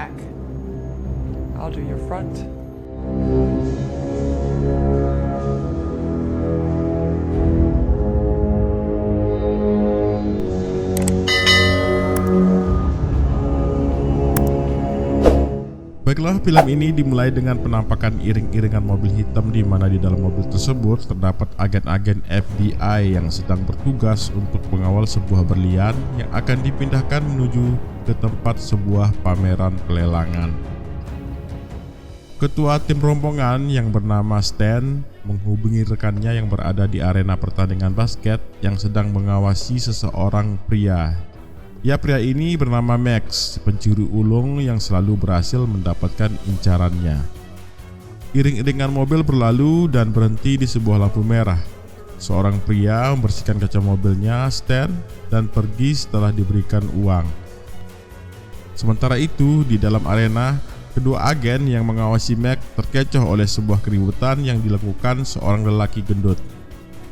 back. I'll do your front. Baiklah, film ini dimulai dengan penampakan iring-iringan mobil hitam di mana di dalam mobil tersebut terdapat agen-agen FBI yang sedang bertugas untuk mengawal sebuah berlian yang akan dipindahkan menuju ke tempat sebuah pameran pelelangan. Ketua tim rombongan yang bernama Stan menghubungi rekannya yang berada di arena pertandingan basket yang sedang mengawasi seseorang pria. Ya, pria ini bernama Max, pencuri ulung yang selalu berhasil mendapatkan incarannya. Iring-iringan mobil berlalu dan berhenti di sebuah lampu merah. Seorang pria membersihkan kaca mobilnya Stan dan pergi setelah diberikan uang. Sementara itu, di dalam arena, kedua agen yang mengawasi Max terkecoh oleh sebuah keributan yang dilakukan seorang lelaki gendut.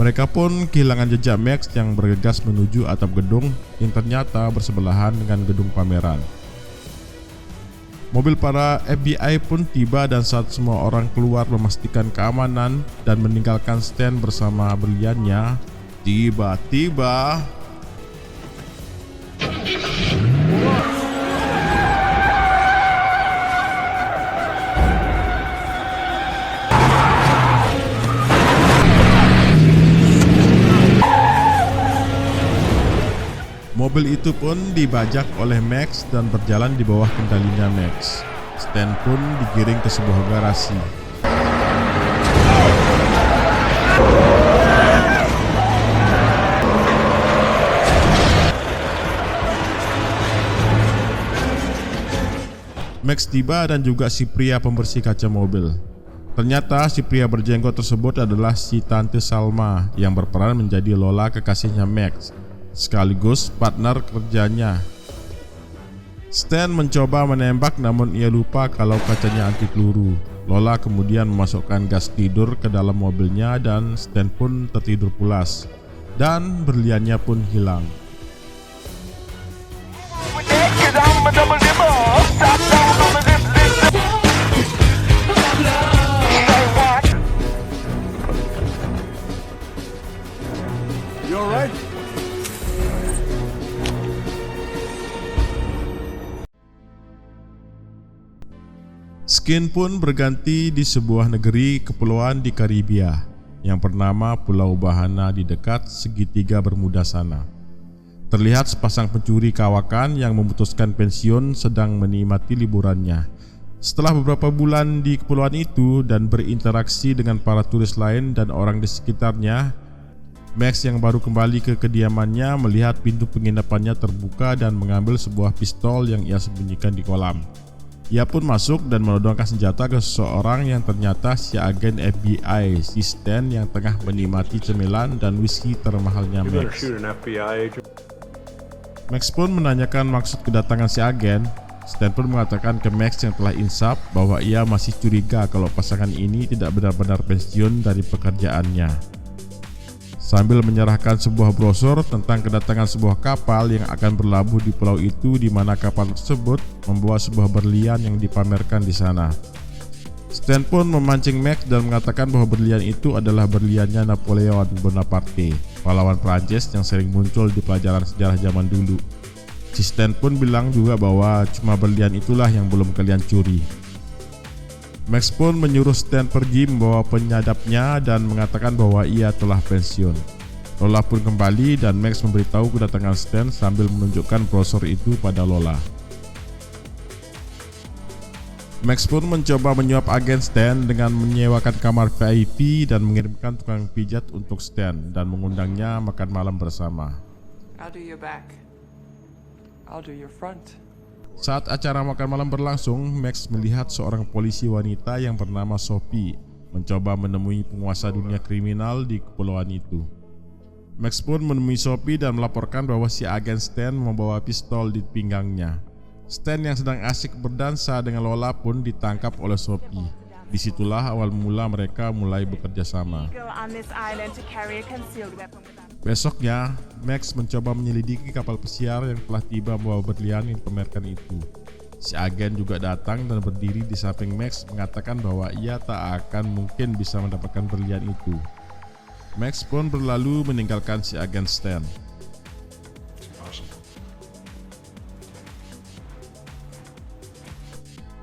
Mereka pun kehilangan jejak Max yang bergegas menuju atap gedung yang ternyata bersebelahan dengan gedung pameran. Mobil para FBI pun tiba dan saat semua orang keluar memastikan keamanan dan meninggalkan Stan bersama berliannya, tiba-tiba mobil itu pun dibajak oleh Max dan berjalan di bawah kendalinya Max. Stan pun digiring ke sebuah garasi. Max tiba dan juga si pria pembersih kaca mobil. Ternyata si pria berjenggot tersebut adalah si Tante Salma yang berperan menjadi Lola, kekasihnya Max, sekaligus partner kerjanya. Stan mencoba menembak namun ia lupa kalau kacanya anti peluru. Lola kemudian memasukkan gas tidur ke dalam mobilnya dan Stan pun tertidur pulas dan berliannya pun hilang. You alright? Skin pun berganti di sebuah negeri kepulauan di Karibia yang bernama Pulau Bahana di dekat segitiga Bermuda sana. Terlihat sepasang pencuri kawakan yang memutuskan pensiun sedang menikmati liburannya. Setelah beberapa bulan di kepulauan itu dan berinteraksi dengan para turis lain dan orang di sekitarnya, Max yang baru kembali ke kediamannya melihat pintu penginapannya terbuka dan mengambil sebuah pistol yang ia sembunyikan di kolam. Ia pun masuk dan menodongkan senjata ke seseorang yang ternyata si agen FBI, si Stan yang tengah menikmati cemilan dan whisky termahalnya You better Max. shoot an FBI agent. Max pun menanyakan maksud kedatangan si agen. Stan pun mengatakan ke Max yang telah insaf bahwa ia masih curiga kalau pasangan ini tidak benar-benar pensiun dari pekerjaannya. Sambil menyerahkan sebuah brosur tentang kedatangan sebuah kapal yang akan berlabuh di pulau itu, di mana kapal tersebut membawa sebuah berlian yang dipamerkan di sana. Stan pun memancing Max dan mengatakan bahwa berlian itu adalah berliannya Napoleon Bonaparte, pahlawan Prancis yang sering muncul di pelajaran sejarah zaman dulu. Si Stan pun bilang juga bahwa cuma berlian itulah yang belum kalian curi. Max pun menyuruh Stan pergi membawa penyadapnya dan mengatakan bahwa ia telah pensiun. Lola pun kembali dan Max memberitahu kedatangan Stan sambil menunjukkan brosur itu pada Lola. Max pun mencoba menyuap agen Stan dengan menyewakan kamar VIP dan mengirimkan tukang pijat untuk Stan dan mengundangnya makan malam bersama. I'll do your back. I'll do your front. Saat acara makan malam berlangsung, Max melihat seorang polisi wanita yang bernama Sophie mencoba menemui penguasa dunia kriminal di kepulauan itu. Max pun menemui Sophie dan melaporkan bahwa si agen Stan membawa pistol di pinggangnya. Stan yang sedang asik berdansa dengan Lola pun ditangkap oleh Sophie. Disitulah awal mula mereka mulai bekerja sama. Besoknya, Max mencoba menyelidiki kapal pesiar yang telah tiba membawa berlian yang dipamerkan itu. Si agen juga datang dan berdiri di samping Max mengatakan bahwa ia tak akan mungkin bisa mendapatkan berlian itu. Max pun berlalu meninggalkan si agen Stan.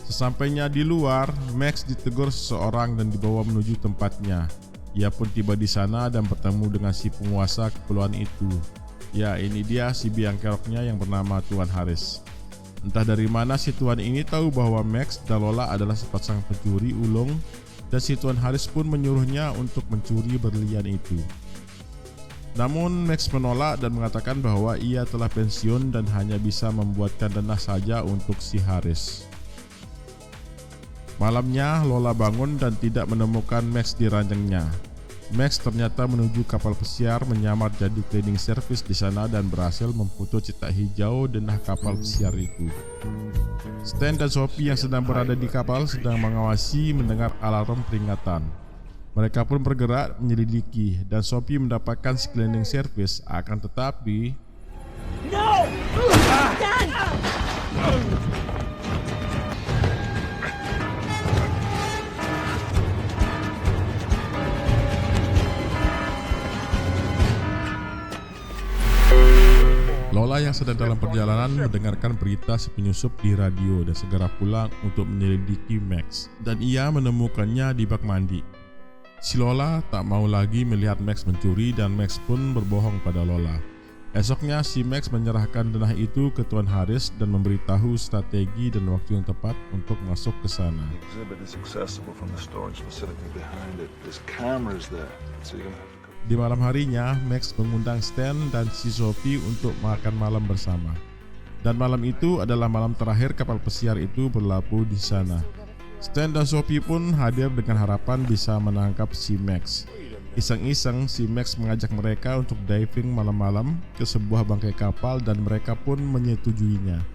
Sesampainya di luar, Max ditegur seseorang dan dibawa menuju tempatnya. Ia pun tiba di sana dan bertemu dengan si penguasa kepulauan itu. Ya, ini dia si biang keroknya yang bernama Tuan Harris. Entah dari mana si Tuan ini tahu bahwa Max dan Lola adalah sepasang pencuri ulung, dan si Tuan Harris pun menyuruhnya untuk mencuri berlian itu. Namun Max menolak dan mengatakan bahwa ia telah pensiun dan hanya bisa membuatkan dana saja untuk si Harris. Malamnya Lola bangun dan tidak menemukan Max di ranjangnya. Max ternyata menuju kapal pesiar menyamar jadi cleaning service di sana dan berhasil memfoto cetak hijau denah kapal pesiar itu. Stan dan Sophie yang sedang berada di kapal sedang mengawasi mendengar alarm peringatan. Mereka pun bergerak menyelidiki dan Sophie mendapatkan si cleaning service, akan tetapi Lola yang sedang dalam perjalanan mendengarkan berita si penyusup di radio dan segera pulang untuk menyelidiki Max, dan ia menemukannya di bak mandi. Si Lola tak mau lagi melihat Max mencuri dan Max pun berbohong pada Lola. Esoknya si Max menyerahkan denah itu ke Tuan Harris dan memberitahu strategi dan waktu yang tepat untuk masuk ke sana. Di malam harinya, Max mengundang Stan dan si Sophie untuk makan malam bersama. Dan malam itu adalah malam terakhir kapal pesiar itu berlabuh di sana. Stan dan Sophie pun hadir dengan harapan bisa menangkap si Max. Iseng-iseng si Max mengajak mereka untuk diving malam-malam ke sebuah bangkai kapal dan mereka pun menyetujuinya.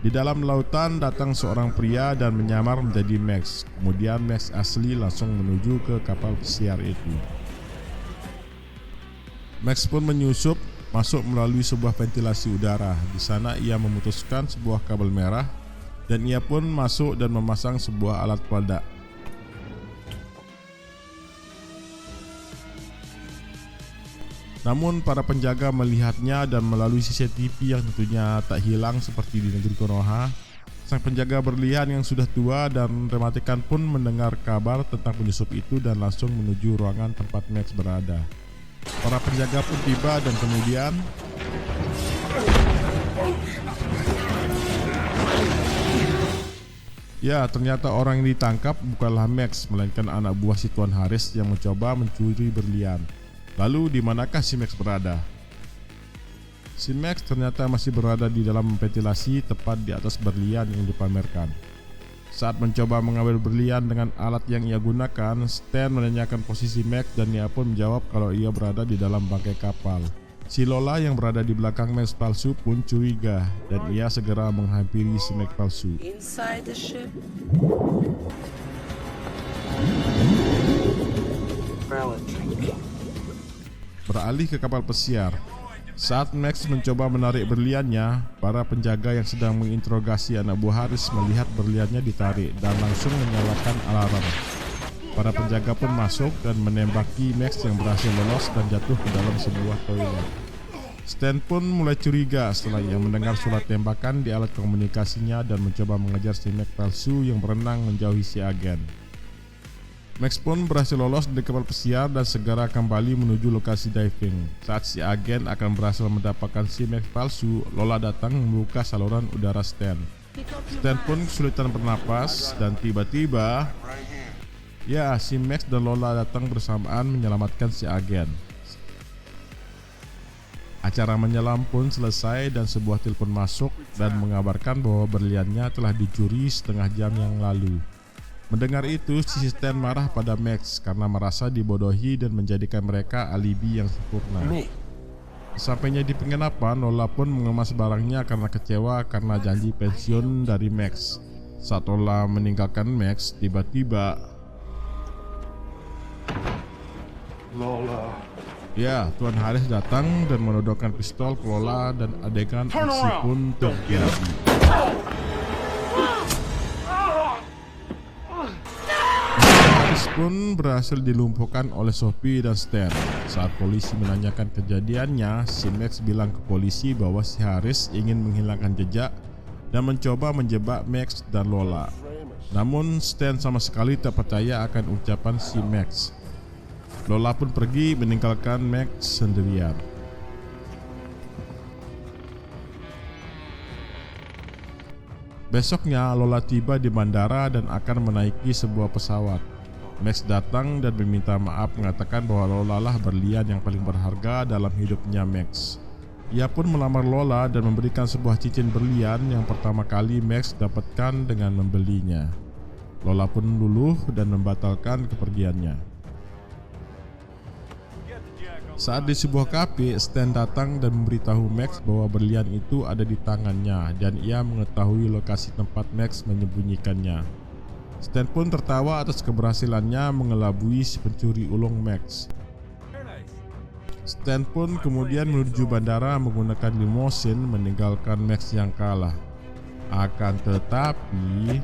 Di dalam lautan datang seorang pria dan menyamar menjadi Max. Kemudian Max asli langsung menuju ke kapal pesiar itu. Max pun menyusup masuk melalui sebuah ventilasi udara. Di sana ia memutuskan sebuah kabel merah dan ia pun masuk dan memasang sebuah alat peledak. Namun para penjaga melihatnya dan melalui CCTV yang tentunya tak hilang seperti di negeri Konoha, sang penjaga berlian yang sudah tua dan rematikan pun mendengar kabar tentang penyusup itu dan langsung menuju ruangan tempat Max berada. Para penjaga pun tiba dan kemudian ya, ternyata orang yang ditangkap bukanlah Max, melainkan anak buah si Tuan Harris yang mencoba mencuri berlian. Lalu di manakah si Max berada? Si Max ternyata masih berada di dalam ventilasi tepat di atas berlian yang dipamerkan. Saat mencoba mengambil berlian dengan alat yang ia gunakan, Stan menanyakan posisi Max dan ia pun menjawab kalau ia berada di dalam bangkai kapal. Si Lola yang berada di belakang Max palsu pun curiga dan ia segera menghampiri si Max palsu. Inside the ship. Beralih ke kapal pesiar. Saat Max mencoba menarik berliannya, para penjaga yang sedang menginterogasi anak buah Harris melihat berliannya ditarik dan langsung menyalakan alarm. Para penjaga pun masuk dan menembaki Max yang berhasil lolos dan jatuh ke dalam sebuah toilet. Stan pun mulai curiga setelah ia mendengar suara tembakan di alat komunikasinya dan mencoba mengejar si Max palsu yang berenang menjauhi si agen. Max pun berhasil lolos dari kapal pesiar dan segera kembali menuju lokasi diving. Saat si agen akan berhasil mendapatkan si Max palsu, Lola datang membuka saluran udara Stan. Stan pun kesulitan bernapas dan tiba-tiba, ya, si Max dan Lola datang bersamaan menyelamatkan si agen. Acara menyelam pun selesai dan sebuah telepon masuk dan mengabarkan bahwa berliannya telah dicuri setengah jam yang lalu. Mendengar itu, si Stan marah pada Max karena merasa dibodohi dan menjadikan mereka alibi yang sempurna. Sampainya di penginapan, Lola pun mengemas barangnya karena kecewa karena janji pensiun dari Max. Saat Lola meninggalkan Max, tiba-tiba Lola. ya, Tuan Harris datang dan menodongkan pistol ke Lola dan adegan aksi pun terjadi. pun berhasil dilumpuhkan oleh Sophie dan Stan. Saat polisi menanyakan kejadiannya, si Max bilang ke polisi bahwa si Harris ingin menghilangkan jejak dan mencoba menjebak Max dan Lola. Namun Stan sama sekali tak percaya akan ucapan si Max. Lola pun pergi meninggalkan Max sendirian. Besoknya Lola tiba di bandara dan akan menaiki sebuah pesawat. Max datang dan meminta maaf, mengatakan bahwa Lola lah berlian yang paling berharga dalam hidupnya Max. Ia pun melamar Lola dan memberikan sebuah cincin berlian yang pertama kali Max dapatkan dengan membelinya. Lola pun luluh dan membatalkan kepergiannya. Saat di sebuah kafe, Stan datang dan memberitahu Max bahwa berlian itu ada di tangannya dan ia mengetahui lokasi tempat Max menyembunyikannya. Stan pun tertawa atas keberhasilannya mengelabui si pencuri ulung Max. Stan pun kemudian menuju bandara menggunakan limosin meninggalkan Max yang kalah. Akan tetapi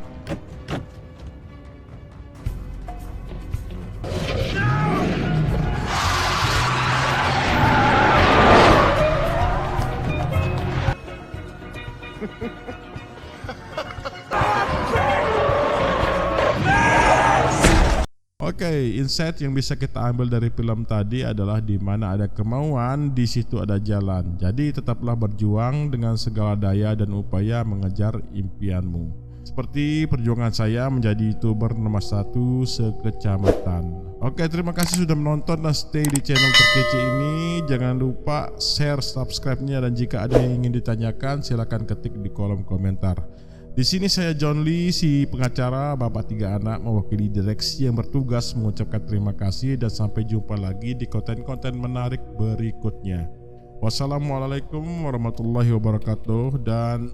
insight yang bisa kita ambil dari film tadi adalah di mana ada kemauan, di situ ada jalan. Jadi tetaplah berjuang dengan segala daya dan upaya mengejar impianmu. Seperti perjuangan saya menjadi YouTuber nomor 1 sekecamatan. Terima kasih sudah menonton dan stay di channel terkece ini. Jangan lupa share, subscribe-nya, dan jika ada yang ingin ditanyakan silahkan ketik di kolom komentar. Di sini saya John Lee, si pengacara, bapak 3 anak, mewakili direksi yang bertugas mengucapkan terima kasih dan sampai jumpa lagi di konten-konten menarik berikutnya. Wassalamualaikum warahmatullahi wabarakatuh dan